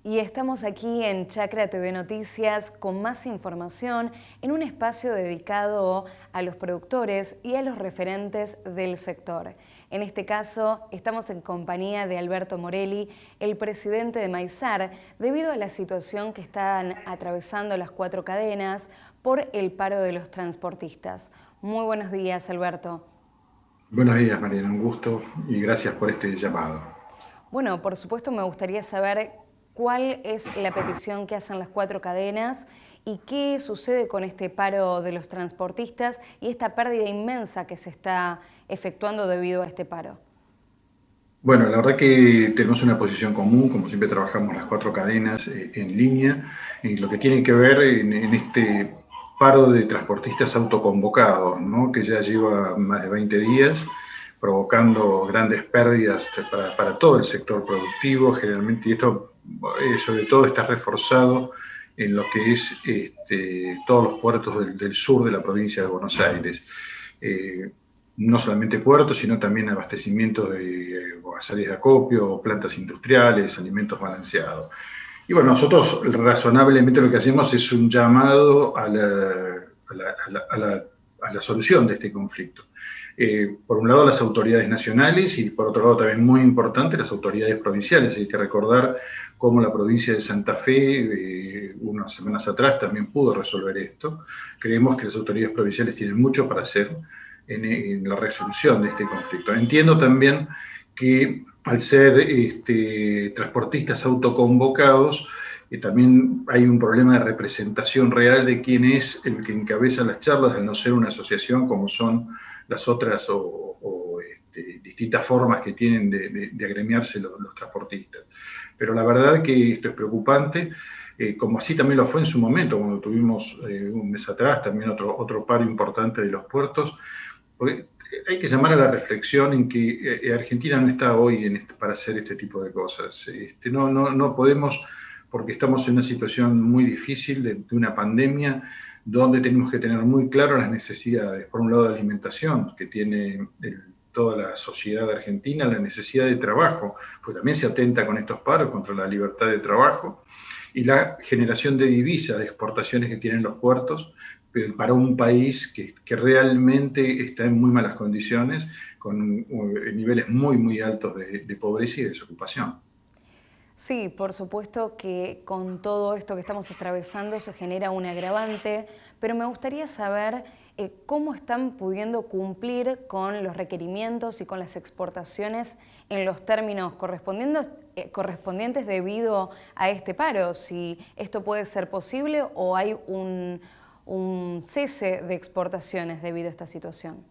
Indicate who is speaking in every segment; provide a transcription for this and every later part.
Speaker 1: Y estamos aquí en Chacra TV Noticias con más información en un espacio dedicado a los productores y a los referentes del sector. En este caso, estamos en compañía de Alberto Morelli, el presidente de Maizar, debido a la situación que están atravesando las 4 cadenas por el paro de los transportistas. Muy buenos días, Alberto.
Speaker 2: Buenos días, Mariana, un gusto y gracias por este llamado.
Speaker 1: Bueno, por supuesto me gustaría saber cuál es la petición que hacen las 4 cadenas y qué sucede con este paro de los transportistas y esta pérdida inmensa que se está efectuando debido a este paro.
Speaker 2: Bueno, la verdad que tenemos una posición común, como siempre trabajamos las 4 cadenas en línea, en lo que tiene que ver en este paro de transportistas autoconvocados, ¿no? Que ya lleva más de 20 días, provocando grandes pérdidas para todo el sector productivo, generalmente, y esto sobre todo está reforzado en lo que es todos los puertos del sur de la provincia de Buenos Aires. Eh, no solamente puertos, sino también abastecimientos de salidas de acopio, plantas industriales, alimentos balanceados. Y bueno, nosotros razonablemente lo que hacemos es un llamado a la solución de este conflicto. Por un lado las autoridades nacionales y por otro lado también muy importante las autoridades provinciales. Hay que recordar cómo la provincia de Santa Fe unas semanas atrás también pudo resolver esto. Creemos que las autoridades provinciales tienen mucho para hacer en la resolución de este conflicto. Entiendo también que al ser transportistas autoconvocados, también hay un problema de representación real de quién es el que encabeza las charlas, al no ser una asociación como son las otras distintas formas que tienen de agremiarse los transportistas. Pero la verdad que esto es preocupante, como así también lo fue en su momento, cuando tuvimos un mes atrás también otro paro importante de los puertos, porque hay que llamar a la reflexión en que Argentina no está hoy para hacer este tipo de cosas. No podemos, porque estamos en una situación muy difícil de una pandemia, donde tenemos que tener muy claro las necesidades. Por un lado, de alimentación, que tiene toda la sociedad argentina, la necesidad de trabajo, pues también se atenta con estos paros contra la libertad de trabajo, y la generación de divisas, de exportaciones que tienen los puertos, para un país que realmente está en muy malas condiciones, con niveles muy altos de pobreza y desocupación.
Speaker 1: Sí, por supuesto que con todo esto que estamos atravesando se genera un agravante, pero me gustaría saber cómo están pudiendo cumplir con los requerimientos y con las exportaciones en los términos correspondientes debido a este paro, si esto puede ser posible o hay un cese de exportaciones debido a esta situación.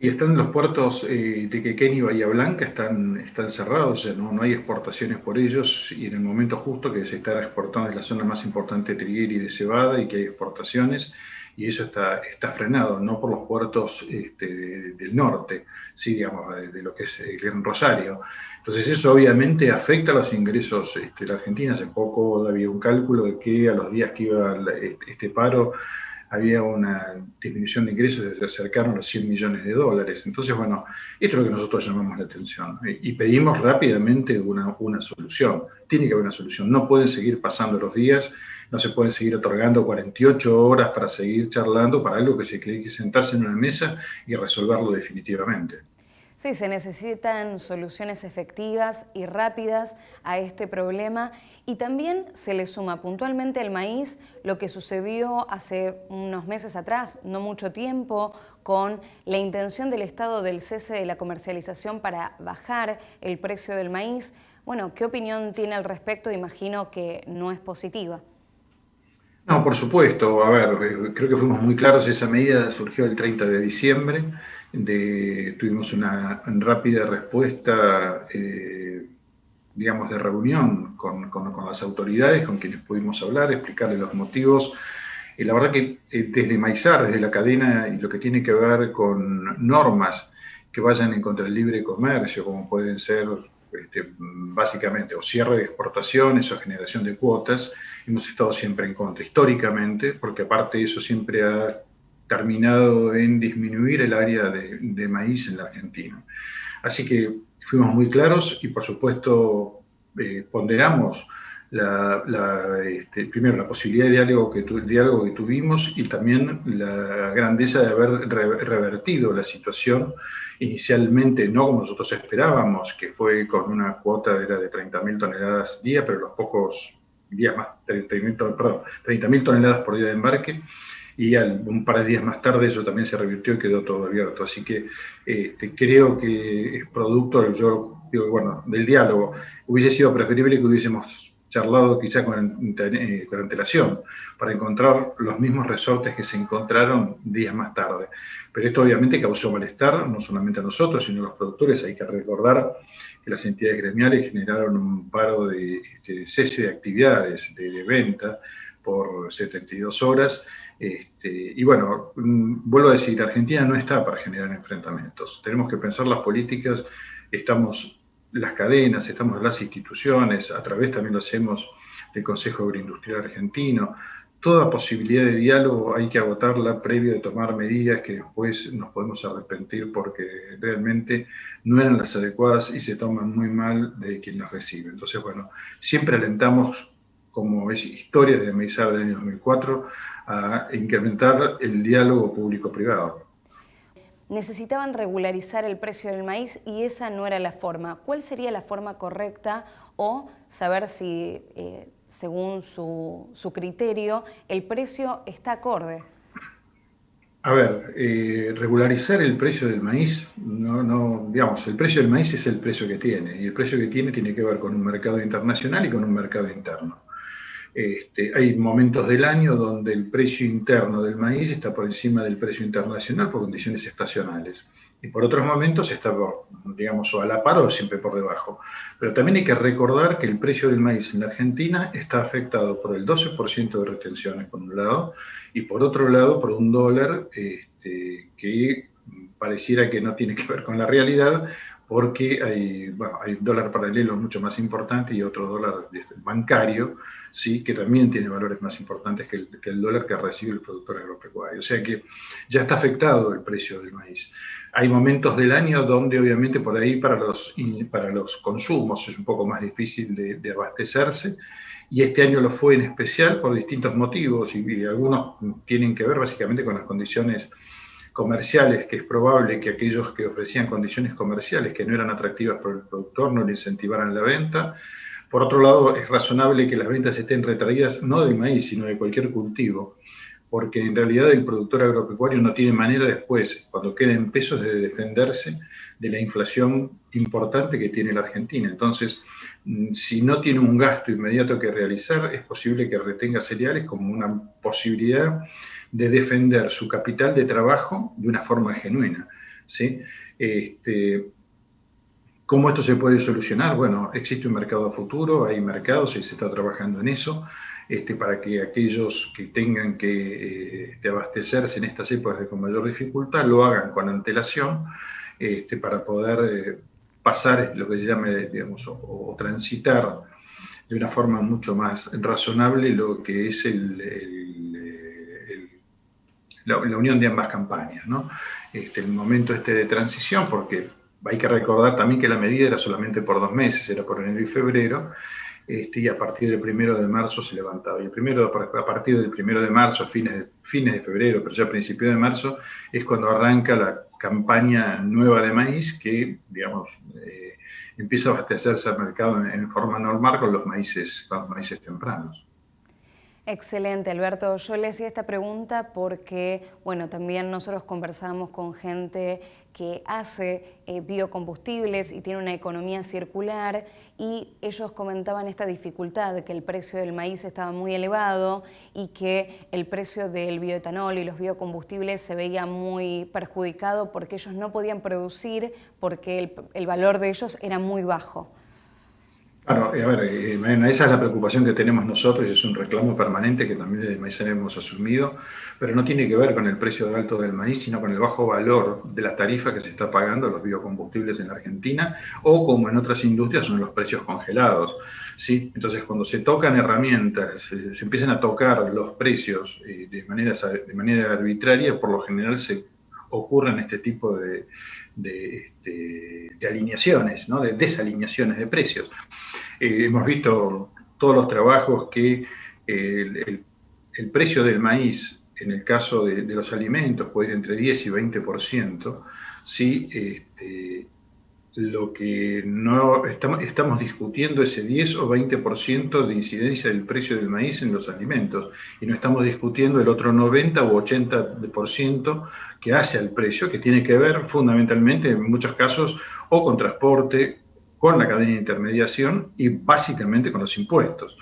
Speaker 2: Y están los puertos de Quequén y Bahía Blanca, están cerrados, o sea, no hay exportaciones por ellos, y en el momento justo que se está exportando es la zona más importante de triguera y de cebada, y que hay exportaciones, y eso está frenado, no por los puertos del norte, sí, digamos, de lo que es el Gran Rosario. Entonces eso obviamente afecta a los ingresos de la Argentina. Hace poco había un cálculo de que a los días que iba este paro, había una disminución de ingresos de cercanos a los 100 millones de dólares. Entonces, bueno, esto es lo que nosotros llamamos la atención y pedimos rápidamente una solución. Tiene que haber una solución. No pueden seguir pasando los días, no se pueden seguir otorgando 48 horas para seguir charlando para algo que se cree que sentarse en una mesa y resolverlo definitivamente.
Speaker 1: Sí, se necesitan soluciones efectivas y rápidas a este problema y también se le suma puntualmente al maíz lo que sucedió hace unos meses atrás, no mucho tiempo, con la intención del Estado del cese de la comercialización para bajar el precio del maíz. Bueno, ¿qué opinión tiene al respecto? Imagino que no es positiva.
Speaker 2: No, por supuesto. A ver, creo que fuimos muy claros. Esa medida surgió el 30 de diciembre. Tuvimos una rápida respuesta, digamos, de reunión con las autoridades, con quienes pudimos hablar, explicarles los motivos. Y la verdad que desde Maizar, desde la cadena, y lo que tiene que ver con normas que vayan en contra del libre comercio, como pueden ser básicamente o cierre de exportaciones o generación de cuotas, hemos estado siempre en contra, históricamente, porque aparte eso siempre ha terminado en disminuir el área de maíz en la Argentina. Así que fuimos muy claros y por supuesto ponderamos primero la posibilidad de diálogo que tuvimos y también la grandeza de haber revertido la situación, inicialmente no como nosotros esperábamos, que fue con una cuota de 30.000 toneladas día, pero los pocos días más, 30.000 toneladas por día de embarque, y un par de días más tarde eso también se revirtió y quedó todo abierto. Así que creo que es producto, yo digo, bueno, del diálogo. Hubiese sido preferible que hubiésemos charlado quizá con antelación, para encontrar los mismos resortes que se encontraron días más tarde. Pero esto obviamente causó malestar, no solamente a nosotros, sino a los productores. Hay que recordar que las entidades gremiales generaron un paro de cese de actividades de venta por 72 horas. Y bueno, vuelvo a decir, Argentina no está para generar enfrentamientos. Tenemos que pensar las políticas, estamos las cadenas, estamos las instituciones, a través también lo hacemos del Consejo Agroindustrial Argentino. Toda posibilidad de diálogo hay que agotarla previo de tomar medidas que después nos podemos arrepentir porque realmente no eran las adecuadas y se toman muy mal de quien las recibe. Entonces, bueno, siempre alentamos, como es historia de Meizar del año 2004, a incrementar el diálogo público-privado.
Speaker 1: Necesitaban regularizar el precio del maíz y esa no era la forma. ¿Cuál sería la forma correcta o saber si, según su criterio, el precio está acorde?
Speaker 2: A ver, regularizar el precio del maíz, digamos, el precio del maíz es el precio que tiene, y el precio que tiene que ver con un mercado internacional y con un mercado interno. Hay momentos del año donde el precio interno del maíz está por encima del precio internacional por condiciones estacionales. Y por otros momentos está, digamos, o a la par o siempre por debajo. Pero también hay que recordar que el precio del maíz en la Argentina está afectado por el 12% de retenciones, por un lado, y por otro lado, por un dólar que pareciera que no tiene que ver con la realidad, porque hay un dólar paralelo mucho más importante y otro dólar bancario, ¿sí?, que también tiene valores más importantes que el dólar que recibe el productor agropecuario. O sea que ya está afectado el precio del maíz. Hay momentos del año donde obviamente por ahí para los consumos es un poco más difícil de abastecerse, y este año lo fue en especial por distintos motivos, y algunos tienen que ver básicamente con las condiciones comerciales, que es probable que aquellos que ofrecían condiciones comerciales que no eran atractivas para el productor no le incentivaran la venta. Por otro lado, es razonable que las ventas estén retraídas no del maíz, sino de cualquier cultivo, porque en realidad el productor agropecuario no tiene manera después, cuando quede en pesos, de defenderse de la inflación importante que tiene la Argentina. Entonces, si no tiene un gasto inmediato que realizar, es posible que retenga cereales como una posibilidad de defender su capital de trabajo de una forma genuina, ¿sí? ¿Cómo esto se puede solucionar? Bueno, existe un mercado a futuro, hay mercados y se está trabajando en eso, para que aquellos que tengan que abastecerse en estas épocas con mayor dificultad lo hagan con antelación, para poder pasar lo que se llame, digamos, o transitar de una forma mucho más razonable lo que es la unión de ambas campañas, ¿no? El momento de transición, porque hay que recordar también que la medida era solamente por 2 meses, era por enero y febrero, y a partir del 1 de marzo se levantaba. Y a partir del 1 de marzo, fines de febrero, pero ya a principios de marzo, es cuando arranca la campaña nueva de maíz que, digamos, empieza a abastecerse al mercado en forma normal con los maíces tempranos.
Speaker 1: Excelente, Alberto. Yo le hacía esta pregunta porque, bueno, también nosotros conversamos con gente que hace biocombustibles y tiene una economía circular, y ellos comentaban esta dificultad de que el precio del maíz estaba muy elevado y que el precio del bioetanol y los biocombustibles se veía muy perjudicado porque ellos no podían producir porque el valor de ellos era muy bajo.
Speaker 2: Claro, a ver, Mariana, esa es la preocupación que tenemos nosotros y es un reclamo permanente que también desde Maizar hemos asumido, pero no tiene que ver con el precio alto del maíz, sino con el bajo valor de la tarifa que se está pagando a los biocombustibles en la Argentina, o como en otras industrias son los precios congelados, ¿sí? Entonces, cuando se tocan herramientas, se empiezan a tocar los precios de manera arbitraria, por lo general se ocurren este tipo de alineaciones, ¿no?, de desalineaciones de precios. Hemos visto todos los trabajos que el precio del maíz, en el caso de los alimentos, puede ir entre 10 y 20%, ¿sí? Lo que no estamos discutiendo ese 10 o 20% de incidencia del precio del maíz en los alimentos, y no estamos discutiendo el otro 90 o 80% que hace al precio, que tiene que ver fundamentalmente en muchos casos o con transporte, con la cadena de intermediación y básicamente con los impuestos.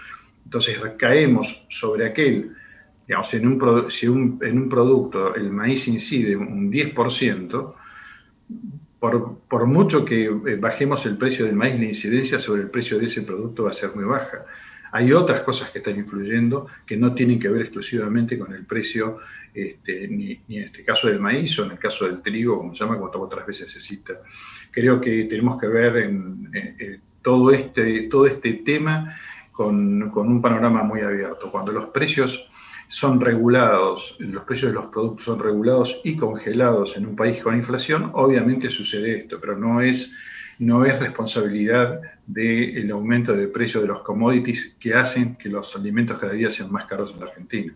Speaker 2: Entonces recaemos sobre aquel, digamos, si en un producto el maíz incide un 10%, por mucho que bajemos el precio del maíz, la incidencia sobre el precio de ese producto va a ser muy baja. Hay otras cosas que están influyendo que no tienen que ver exclusivamente con el precio, ni en este caso del maíz o en el caso del trigo, como se llama, como otras veces se cita. Creo que tenemos que ver todo este tema con un panorama muy abierto. Cuando los precios son regulados, los precios de los productos son regulados y congelados en un país con inflación, obviamente sucede esto, pero no es responsabilidad del aumento de precio de los commodities que hacen que los alimentos cada día sean más caros en la Argentina.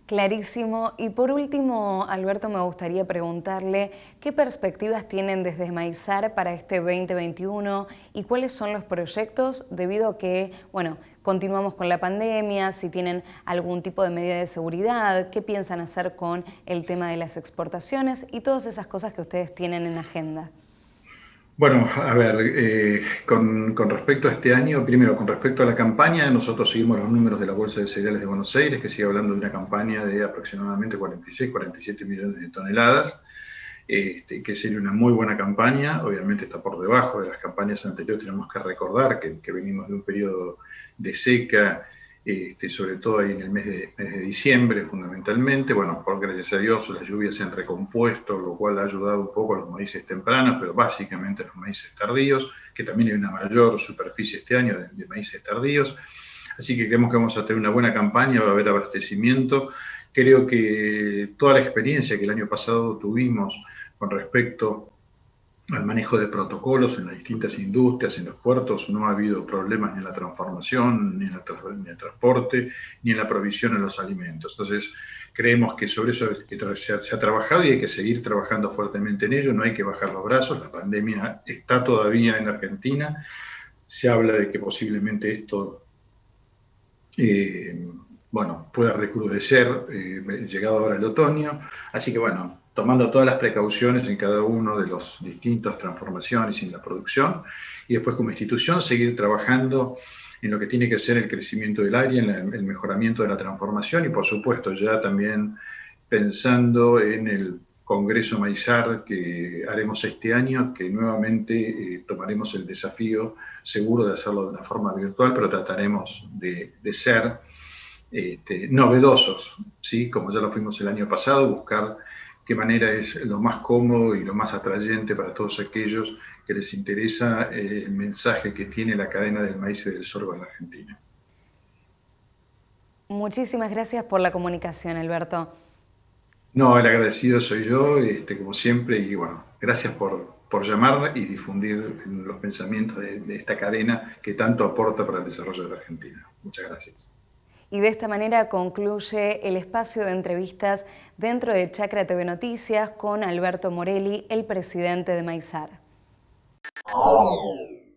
Speaker 1: Clarísimo. Y por último, Alberto, me gustaría preguntarle qué perspectivas tienen desde Maizar para este 2021 y cuáles son los proyectos debido a que, bueno, continuamos con la pandemia, si tienen algún tipo de medida de seguridad, qué piensan hacer con el tema de las exportaciones y todas esas cosas que ustedes tienen en agenda.
Speaker 2: Bueno, a ver, con respecto a este año, primero, con respecto a la campaña, nosotros seguimos los números de la Bolsa de Cereales de Buenos Aires, que sigue hablando de una campaña de aproximadamente 46, 47 millones de toneladas, que sería una muy buena campaña. Obviamente está por debajo de las campañas anteriores. Tenemos que recordar que venimos de un periodo de seca, sobre todo ahí en el mes de diciembre fundamentalmente. Bueno, gracias a Dios las lluvias se han recompuesto, lo cual ha ayudado un poco a los maíces tempranos, pero básicamente a los maíces tardíos, que también hay una mayor superficie este año de maíces tardíos. Así que creemos que vamos a tener una buena campaña, va a haber abastecimiento. Creo que toda la experiencia que el año pasado tuvimos con respecto al manejo de protocolos en las distintas industrias, en los puertos, no ha habido problemas ni en la transformación, ni en el transporte, ni en la provisión de los alimentos. Entonces, creemos que sobre eso se ha trabajado y hay que seguir trabajando fuertemente en ello, no hay que bajar los brazos, la pandemia está todavía en Argentina, se habla de que posiblemente esto pueda recrudecer llegado ahora el otoño, así que bueno, tomando todas las precauciones en cada uno de los distintas transformaciones y en la producción, y después como institución seguir trabajando en lo que tiene que ser el crecimiento del área, en el mejoramiento de la transformación y por supuesto ya también pensando en el Congreso Maizar que haremos este año, que nuevamente tomaremos el desafío seguro de hacerlo de una forma virtual, pero trataremos de ser novedosos, ¿sí? Como ya lo fuimos el año pasado, buscar qué manera es lo más cómodo y lo más atrayente para todos aquellos que les interesa el mensaje que tiene la cadena del maíz y del sorgo en la Argentina.
Speaker 1: Muchísimas gracias por la comunicación, Alberto.
Speaker 2: No, el agradecido soy yo, como siempre, y bueno, gracias por llamar y difundir los pensamientos de esta cadena que tanto aporta para el desarrollo de la Argentina. Muchas gracias.
Speaker 1: Y de esta manera concluye el espacio de entrevistas dentro de Chacra TV Noticias con Alberto Morelli, el presidente de Maizar.